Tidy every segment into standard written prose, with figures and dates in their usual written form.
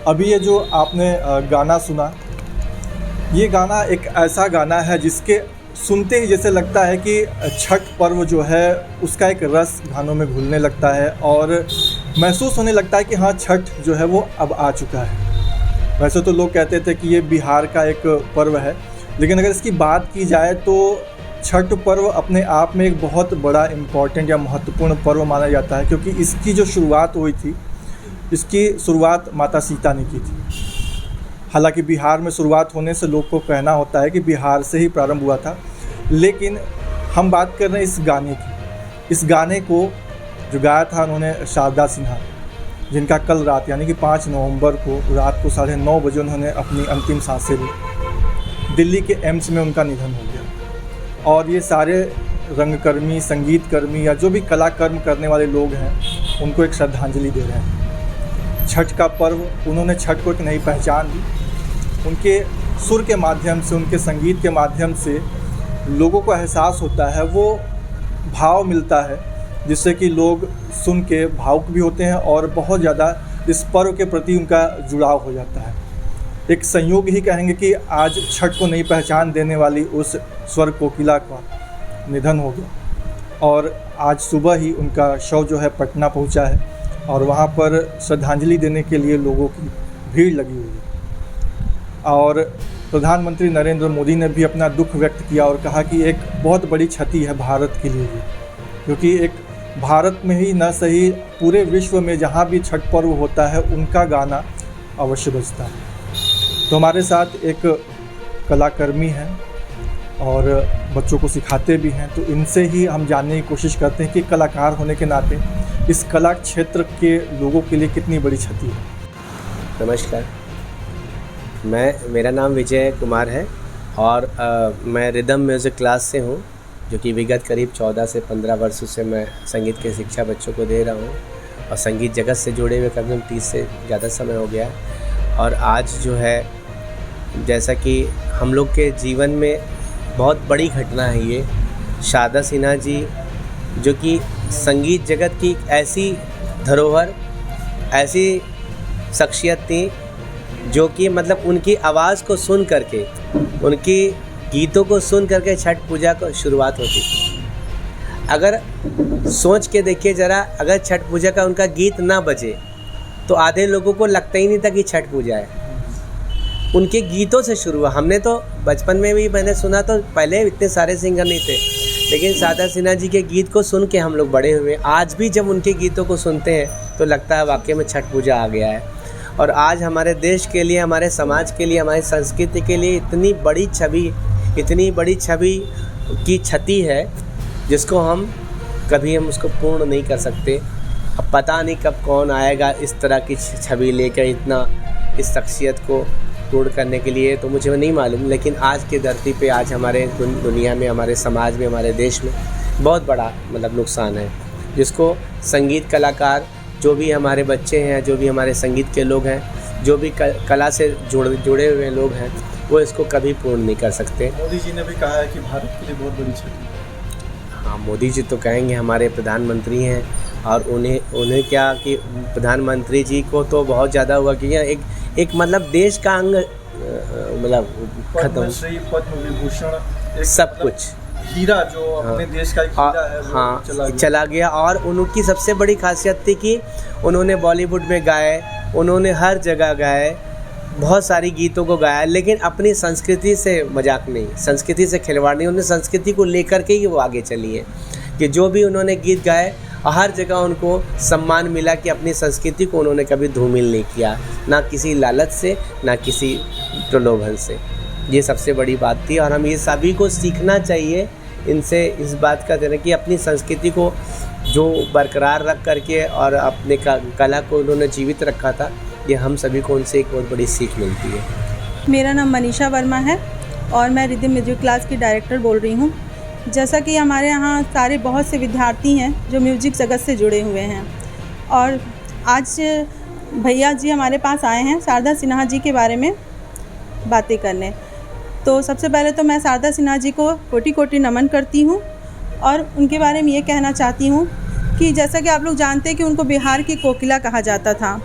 अभी ये जो आपने गाना सुना, ये गाना एक ऐसा गाना है जिसके सुनते ही जैसे लगता है कि छठ पर्व जो है उसका एक रस गानों में घुलने लगता है और महसूस होने लगता है कि हाँ, छठ जो है वो अब आ चुका है। वैसे तो लोग कहते थे कि ये बिहार का एक पर्व है, लेकिन अगर इसकी बात की जाए तो छठ पर्व अपने आप में एक बहुत बड़ा इम्पॉर्टेंट या महत्वपूर्ण पर्व माना जाता है, क्योंकि इसकी जो शुरुआत हुई थी, इसकी शुरुआत माता सीता ने की थी। हालांकि बिहार में शुरुआत होने से लोग को कहना होता है कि बिहार से ही प्रारंभ हुआ था, लेकिन हम बात कर रहे हैं इस गाने की। इस गाने को जो गाया था उन्होंने शारदा सिन्हा, जिनका कल रात यानी कि 5 नवंबर को रात को 9:30 बजे उन्होंने अपनी अंतिम सांसें ली। दिल्ली के एम्स में उनका निधन हो गया। और ये सारे रंगकर्मी, संगीतकर्मी या जो भी कलाकर्म करने वाले लोग हैं, उनको एक श्रद्धांजलि दे रहे हैं। छठ का पर्व, उन्होंने छठ को एक नई पहचान दी। उनके सुर के माध्यम से, उनके संगीत के माध्यम से लोगों को एहसास होता है, वो भाव मिलता है जिससे कि लोग सुन के भावुक भी होते हैं और बहुत ज़्यादा इस पर्व के प्रति उनका जुड़ाव हो जाता है। एक संयोग ही कहेंगे कि आज छठ को नई पहचान देने वाली उस स्वर कोकिला का निधन हो गया और आज सुबह ही उनका शव जो है पटना पहुंचा है और वहां पर श्रद्धांजलि देने के लिए लोगों की भीड़ लगी हुई है। और प्रधानमंत्री नरेंद्र मोदी ने भी अपना दुख व्यक्त किया और कहा कि एक बहुत बड़ी क्षति है भारत के लिए, क्योंकि एक भारत में ही न सही पूरे विश्व में जहाँ भी छठ पर्व होता है उनका गाना अवश्य बजता है। तो हमारे साथ एक कलाकर्मी हैं और बच्चों को सिखाते भी हैं, तो इनसे ही हम जानने की कोशिश करते हैं कि कलाकार होने के नाते इस कला क्षेत्र के लोगों के लिए कितनी बड़ी क्षति है। नमस्कार, मेरा नाम विजय कुमार है और मैं रिदम म्यूज़िक क्लास से हूँ, जो कि विगत करीब 14 से 15 वर्षों से मैं संगीत की शिक्षा बच्चों को दे रहा हूँ और संगीत जगत से जुड़े हुए करीब 30 से ज़्यादा समय हो गया है। और आज जो है, जैसा कि हम लोग के जीवन में बहुत बड़ी घटना है ये, शारदा सिन्हा जी जो कि संगीत जगत की ऐसी धरोहर, ऐसी शख्सियत थी जो कि मतलब उनकी आवाज़ को सुन करके, उनकी गीतों को सुन करके छठ पूजा को शुरुआत होती थी। अगर सोच के देखिए ज़रा, अगर छठ पूजा का उनका गीत ना बजे तो आधे लोगों को लगता ही नहीं था कि छठ पूजा है। उनके गीतों से शुरू हुआ। हमने तो बचपन में भी मैंने सुना, तो पहले इतने सारे सिंगर नहीं थे, लेकिन शारदा सिन्हा जी के गीत को सुन के हम लोग बड़े हुए। आज भी जब उनके गीतों को सुनते हैं तो लगता है वाकई में छठ पूजा आ गया है। और आज हमारे देश के लिए, हमारे समाज के लिए, हमारी संस्कृति के लिए इतनी बड़ी छवि की क्षति है जिसको हम कभी उसको पूर्ण नहीं कर सकते। अब पता नहीं कब कौन आएगा इस तरह की छवि लेकर इतना इस शख्सियत को पूर्ण करने के लिए, तो मुझे नहीं मालूम। लेकिन आज की धरती पे, आज हमारे दुनिया में, हमारे समाज में, हमारे देश में बहुत बड़ा मतलब नुकसान है, जिसको संगीत कलाकार, जो भी हमारे बच्चे हैं, जो भी हमारे संगीत के लोग हैं, जो भी कला से जुड़े हुए लोग हैं, वो इसको कभी पूर्ण नहीं कर सकते। मोदी जी ने भी कहा है कि भारत के लिए बहुत बड़ी क्षति है। हाँ, मोदी जी तो कहेंगे, हमारे प्रधानमंत्री हैं और उन्हें क्या कि प्रधानमंत्री जी को तो बहुत ज़्यादा हुआ कि एक मतलब देश का अंग मतलब खत्म, पद्म विभूषण, सब कुछ हीरा जो अपने देश का एक हीरा है, हाँ चला गया। और उनकी सबसे बड़ी खासियत थी कि उन्होंने बॉलीवुड में गाए, उन्होंने हर जगह गाए, बहुत सारी गीतों को गाया, लेकिन अपनी संस्कृति से मजाक नहीं, संस्कृति से खिलवाड़ नहीं। उन्होंने संस्कृति को लेकर के ही वो आगे चली है कि जो भी उन्होंने गीत गाए हर जगह उनको सम्मान मिला कि अपनी संस्कृति को उन्होंने कभी धूमिल नहीं किया, ना किसी लालच से, ना किसी प्रलोभन से। ये सबसे बड़ी बात थी और हम ये सभी को सीखना चाहिए इनसे, इस बात का देना कि अपनी संस्कृति को जो बरकरार रख करके और अपने कला को उन्होंने जीवित रखा था, ये हम सभी को उनसे एक बहुत बड़ी सीख मिलती है। मेरा नाम मनीषा वर्मा है और मैं रिदम म्यूजिक क्लास की डायरेक्टर बोल रही हूँ। जैसा कि हमारे यहाँ सारे बहुत से विद्यार्थी हैं जो म्यूजिक जगत से जुड़े हुए हैं और आज भैया जी हमारे पास आए हैं शारदा सिन्हा जी के बारे में बातें करने। तो सबसे पहले तो मैं शारदा सिन्हा जी को कोटि कोटि नमन करती हूँ और उनके बारे में ये कहना चाहती हूँ कि जैसा कि आप लोग जानते हैं कि उनको बिहार की कोकिला कहा जाता था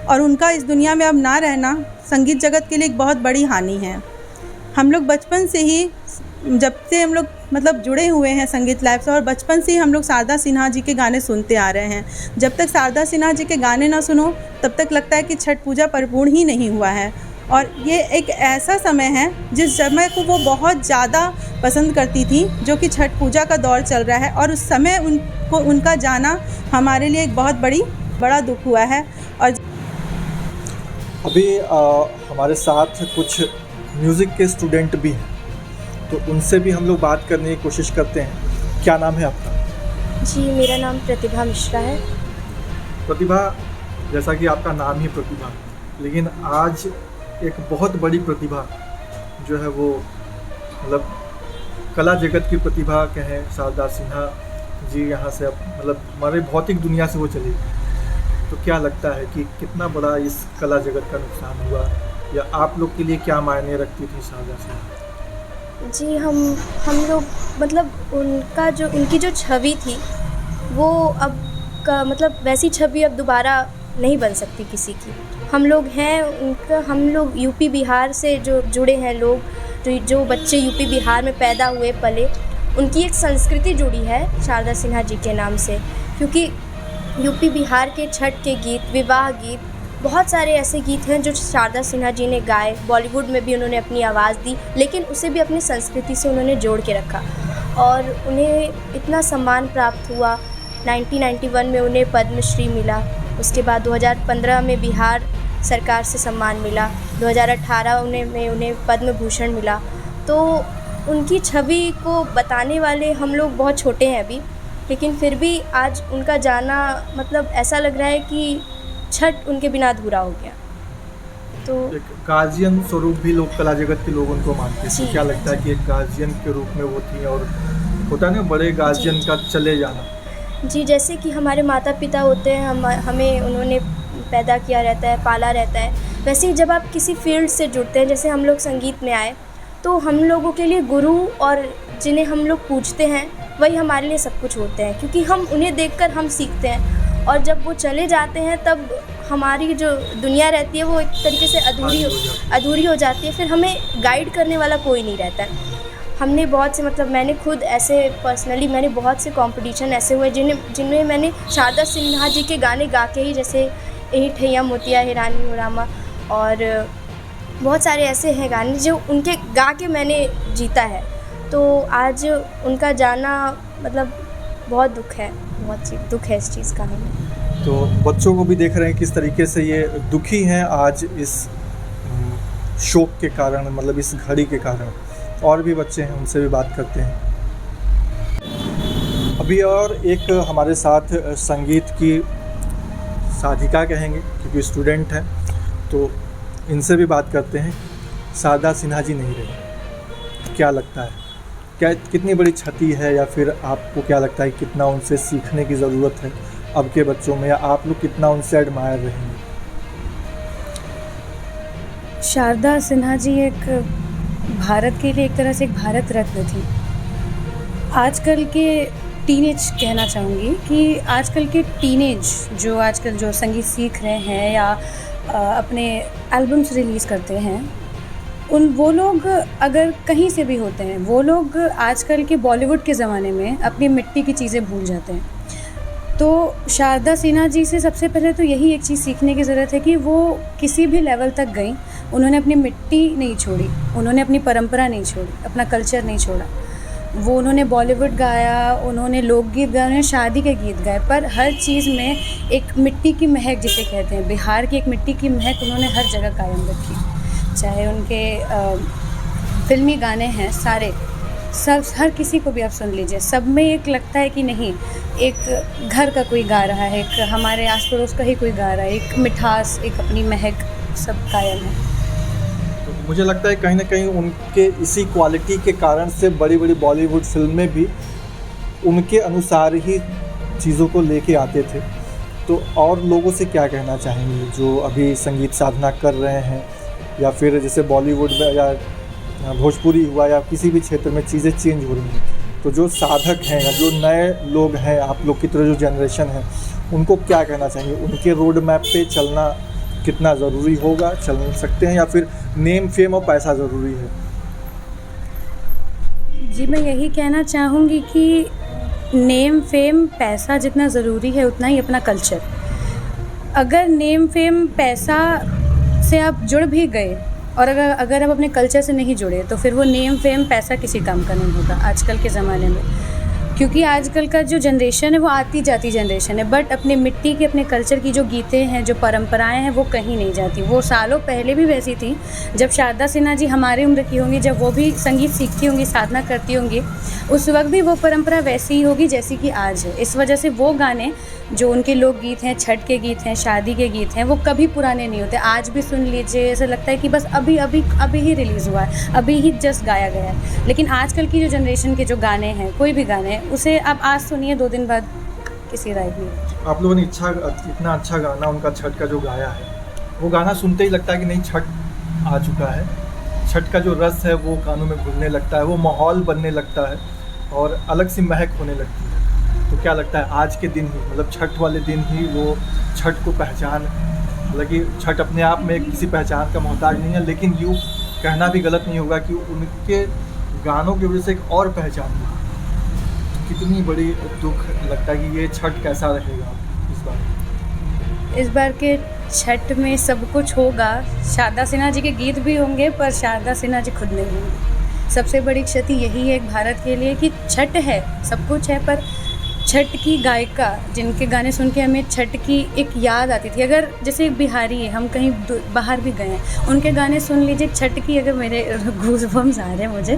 और उनका इस दुनिया में अब ना रहना संगीत जगत के लिए एक बहुत बड़ी हानि है। हम लोग बचपन से ही, जब से हम लोग मतलब जुड़े हुए हैं संगीत लाइफ से, और बचपन से ही हम लोग शारदा सिन्हा जी के गाने सुनते आ रहे हैं। जब तक शारदा सिन्हा जी के गाने ना सुनो तब तक लगता है कि छठ पूजा परिपूर्ण ही नहीं हुआ है। और ये एक ऐसा समय है जिस समय को वो बहुत ज़्यादा पसंद करती थी, जो कि छठ पूजा का दौर चल रहा है, और उस समय उनका जाना हमारे लिए एक बहुत बड़ा दुख हुआ है। और अभी हमारे साथ कुछ म्यूज़िक के स्टूडेंट भी हैं, तो उनसे भी हम लोग बात करने की कोशिश करते हैं। क्या नाम है आपका? जी, मेरा नाम प्रतिभा मिश्रा है। प्रतिभा, जैसा कि आपका नाम ही प्रतिभा, लेकिन आज एक बहुत बड़ी प्रतिभा जो है वो मतलब कला जगत की प्रतिभा कहें, शारदा सिन्हा जी यहाँ से अब मतलब हमारे भौतिक दुनिया से वो चली गई। तो क्या लगता है कि कितना बड़ा इस कला जगत का नुकसान हुआ, या आप लोग के लिए क्या मायने रखती थी शारदा सिन्हा? जी, हम लोग मतलब उनकी जो छवि थी वो अब का मतलब वैसी छवि अब दोबारा नहीं बन सकती किसी की। हम लोग हैं हम लोग यूपी बिहार से जो जुड़े हैं लोग, जो बच्चे यूपी बिहार में पैदा हुए पले, उनकी एक संस्कृति जुड़ी है शारदा सिन्हा जी के नाम से। क्योंकि यूपी बिहार के छठ के गीत, विवाह गीत, बहुत सारे ऐसे गीत हैं जो शारदा सिन्हा जी ने गाए। बॉलीवुड में भी उन्होंने अपनी आवाज़ दी, लेकिन उसे भी अपनी संस्कृति से उन्होंने जोड़ के रखा और उन्हें इतना सम्मान प्राप्त हुआ। 1991 में उन्हें पद्मश्री मिला, उसके बाद 2015 में बिहार सरकार से सम्मान मिला, 2018 में उन्हें पद्म भूषण मिला। तो उनकी छवि को बताने वाले हम लोग बहुत छोटे हैं अभी, लेकिन फिर भी आज उनका जाना मतलब ऐसा लग रहा है कि छठ उनके बिना अधूरा हो गया। तो एक गार्जियन स्वरूप भी लोग, कला जगत के लोग उनको मानते हैं। जी। तो क्या लगता है कि एक गार्जियन के रूप में वो थी, और होता है ना बड़े गार्जियन का चले जाना? जी, जैसे कि हमारे माता पिता होते हैं, हमें उन्होंने पैदा किया रहता है, पाला रहता है, वैसे ही जब आप किसी फील्ड से जुड़ते हैं, जैसे हम लोग संगीत में आए, तो हम लोगों के लिए गुरु और जिन्हें हम लोग पूजते हैं वही हमारे लिए सब कुछ होते हैं, क्योंकि हम उन्हें देखकर हम सीखते हैं। और जब वो चले जाते हैं तब हमारी जो दुनिया रहती है वो एक तरीके से अधूरी हो जाती है। फिर हमें गाइड करने वाला कोई नहीं रहता है। हमने बहुत से मतलब मैंने खुद ऐसे पर्सनली मैंने बहुत से कंपटीशन ऐसे हुए जिनमें मैंने शारदा सिन्हा जी के गाने गा के ही, जैसे यही ठैया मोतिया हे रानी हो रामा, और बहुत सारे ऐसे हैं गाने जो उनके गा के मैंने जीता है। तो आज उनका जाना मतलब बहुत दुख है, बहुत दुख है इस चीज़ का हमें। तो बच्चों को भी देख रहे हैं किस तरीके से ये दुखी हैं आज इस शोक के कारण, मतलब इस घड़ी के कारण। और भी बच्चे हैं, उनसे भी बात करते हैं। अभी और एक हमारे साथ संगीत की साधिका कहेंगे, क्योंकि स्टूडेंट हैं, तो इनसे भी बात करते हैं। शारदा सिन्हा जी नहीं रही, क्या लगता है, क्या कितनी बड़ी क्षति है, या फिर आपको क्या लगता है कितना उनसे सीखने की ज़रूरत है अब के बच्चों में, या आप लोग कितना उनसे एडमायर रहेंगे? शारदा सिन्हा जी एक भारत के लिए एक तरह से एक भारत रत्न थी। आजकल के टीनेज कहना चाहूँगी कि आजकल के टीनेज जो आजकल जो संगीत सीख रहे हैं या अपने एल्बम्स रिलीज़ करते हैं, वो लोग अगर कहीं से भी होते हैं, वो लोग आजकल के बॉलीवुड के ज़माने में अपनी मिट्टी की चीज़ें भूल जाते हैं। तो शारदा सिन्हा जी से सबसे पहले तो यही एक चीज़ सीखने की ज़रूरत है कि वो किसी भी लेवल तक गई, उन्होंने अपनी मिट्टी नहीं छोड़ी, उन्होंने अपनी परंपरा नहीं छोड़ी, अपना कल्चर नहीं छोड़ा। वो उन्होंने बॉलीवुड गाया, उन्होंने लोकगीत गाए, उन्होंने शादी के गीत गाए, पर हर चीज़ में एक मिट्टी की महक जिसे कहते हैं, बिहार की एक मिट्टी की महक उन्होंने हर जगह कायम रखी। चाहे उनके फिल्मी गाने हैं सारे, सब हर किसी को भी आप सुन लीजिए, सब में एक लगता है कि नहीं, एक घर का कोई गा रहा है, एक हमारे आस पड़ोस का ही कोई गा रहा है, एक मिठास, एक अपनी महक सब कायम है। तो मुझे लगता है कहीं ना कहीं उनके इसी क्वालिटी के कारण से बड़ी बड़ी बॉलीवुड फिल्में भी उनके अनुसार ही चीज़ों को लेके आते थे। तो और लोगों से क्या कहना चाहेंगे जो अभी संगीत साधना कर रहे हैं, या फिर जैसे बॉलीवुड में या भोजपुरी हुआ या किसी भी क्षेत्र में चीज़ें चेंज हो रही हैं, तो जो साधक हैं या जो नए लोग हैं, आप लोग की तरह जो जनरेशन है, उनको क्या कहना चाहिए? उनके रोड मैप पे चलना कितना ज़रूरी होगा, चल सकते हैं, या फिर नेम फेम और पैसा ज़रूरी है? जी, मैं यही कहना चाहूँगी कि नेम फेम पैसा जितना ज़रूरी है उतना ही अपना कल्चर। अगर नेम फेम पैसा से आप जुड़ भी गए और अगर आप अपने कल्चर से नहीं जुड़े तो फिर वो नेम फेम पैसा किसी काम का नहीं होगा आजकल के ज़माने में। क्योंकि आजकल का जो जनरेशन है वो आती जाती जनरेशन है, बट अपने मिट्टी की, अपने कल्चर की जो गीतें हैं, जो परंपराएं हैं, वो कहीं नहीं जाती। वो सालों पहले भी वैसी थी। जब शारदा सिन्हा जी हमारी उम्र की होंगी, जब वो भी संगीत सीखती होंगी, साधना करती होंगी, उस वक्त भी वो परंपरा वैसी ही होगी जैसी कि आज है। इस वजह से वो गाने जो उनके लोकगीत हैं, छठ के गीत हैं, शादी के गीत हैं, वो कभी पुराने नहीं होते। आज भी सुन लीजिए, ऐसा लगता है कि बस अभी ही रिलीज़ हुआ है, अभी ही जस्ट गाया गया है। लेकिन आजकल की जो जनरेशन के जो गाने हैं, कोई भी गाने हैं, उसे आप आज सुनिए, 2 दिन बाद किसी राय नहीं। आप लोगों ने इतना अच्छा गाना उनका छठ का जो गाया है, वो गाना सुनते ही लगता है कि नहीं, छठ आ चुका है। छठ का जो रस है वो कानों में घुलने लगता है, वो माहौल बनने लगता है और अलग सी महक होने लगती है। तो क्या लगता है आज के दिन ही, मतलब छठ वाले दिन ही वो छठ को पहचान, हालांकि छठ अपने आप में किसी पहचान का मोहताज नहीं है, लेकिन यूँ कहना भी गलत नहीं होगा कि उनके गानों की वजह से एक और पहचान है। कितनी बड़ी दुख लगता है कि ये छठ कैसा रहेगा इस बार। इस बार के छठ में सब कुछ होगा। शारदा सिन्हा जी के गीत भी होंगे पर शारदा सिन्हा जी खुद नहीं होंगे। सबसे बड़ी क्षति यही है एक भारत के लिए कि छठ है, सब कुछ है, पर छठ की गायिका, जिनके गाने सुन के हमें छठ की एक याद आती थी। अगर जैसे एक बिहारी है, हम कहीं बाहर भी गए हैं, उनके गाने सुन लीजिए छठ की, अगर मेरे गूज़बम्स आ रहे हैं मुझे,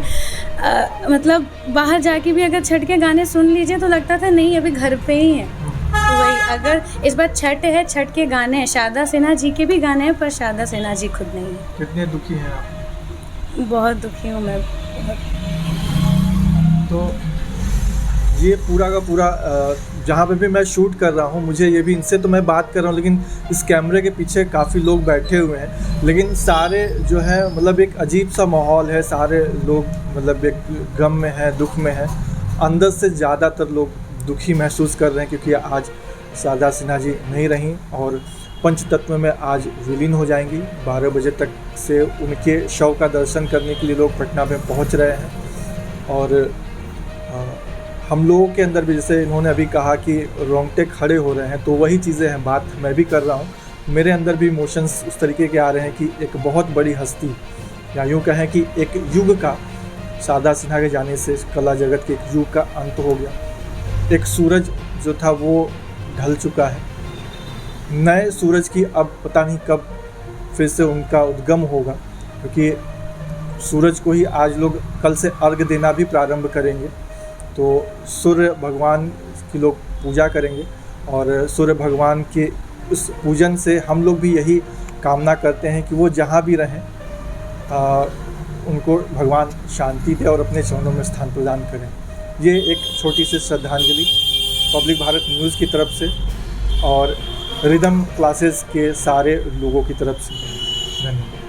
मतलब बाहर जाके भी अगर छठ के गाने सुन लीजिए तो लगता था नहीं अभी घर पे ही हैं। तो वही, अगर इस बार छठ है, छठ के गाने हैं, शारदा सिन्हा जी के भी गाने हैं, पर शारदा सिन्हा जी खुद नहीं है। कितने दुखी हैं आप? बहुत दुखी हूँ मैं, बहुत। तो ये पूरा का पूरा जहाँ पे भी मैं शूट कर रहा हूँ, मुझे ये भी, इनसे तो मैं बात कर रहा हूँ लेकिन इस कैमरे के पीछे काफ़ी लोग बैठे हुए हैं, लेकिन सारे जो है मतलब एक अजीब सा माहौल है। सारे लोग मतलब एक गम में हैं, दुख में हैं। अंदर से ज़्यादातर लोग दुखी महसूस कर रहे हैं क्योंकि आज शारदा सिन्हा जी नहीं रहीं और पंचतत्व में आज विलीन हो जाएंगी। 12 बजे तक से उनके शव का दर्शन करने के लिए लोग पटना में पहुँच रहे हैं। और हम लोगों के अंदर भी, जैसे इन्होंने अभी कहा कि रोंगटे खड़े हो रहे हैं, तो वही चीज़ें हैं, बात मैं भी कर रहा हूँ। मेरे अंदर भी इमोशंस उस तरीके के आ रहे हैं कि एक बहुत बड़ी हस्ती, या यूँ कहें कि एक युग का, शारदा सिन्हा के जाने से कला जगत के एक युग का अंत हो गया। एक सूरज जो था वो ढल चुका है, नए सूरज की अब पता नहीं कब फिर से उनका उद्गम होगा, क्योंकि सूरज को ही आज लोग कल से अर्घ देना भी प्रारंभ करेंगे। तो सूर्य भगवान की लोग पूजा करेंगे और सूर्य भगवान के उस पूजन से हम लोग भी यही कामना करते हैं कि वो जहाँ भी रहें उनको भगवान शांति दे और अपने चरणों में स्थान प्रदान करें। ये एक छोटी सी श्रद्धांजलि पब्लिक भारत न्यूज़ की तरफ से और रिदम क्लासेस के सारे लोगों की तरफ से। धन्यवाद।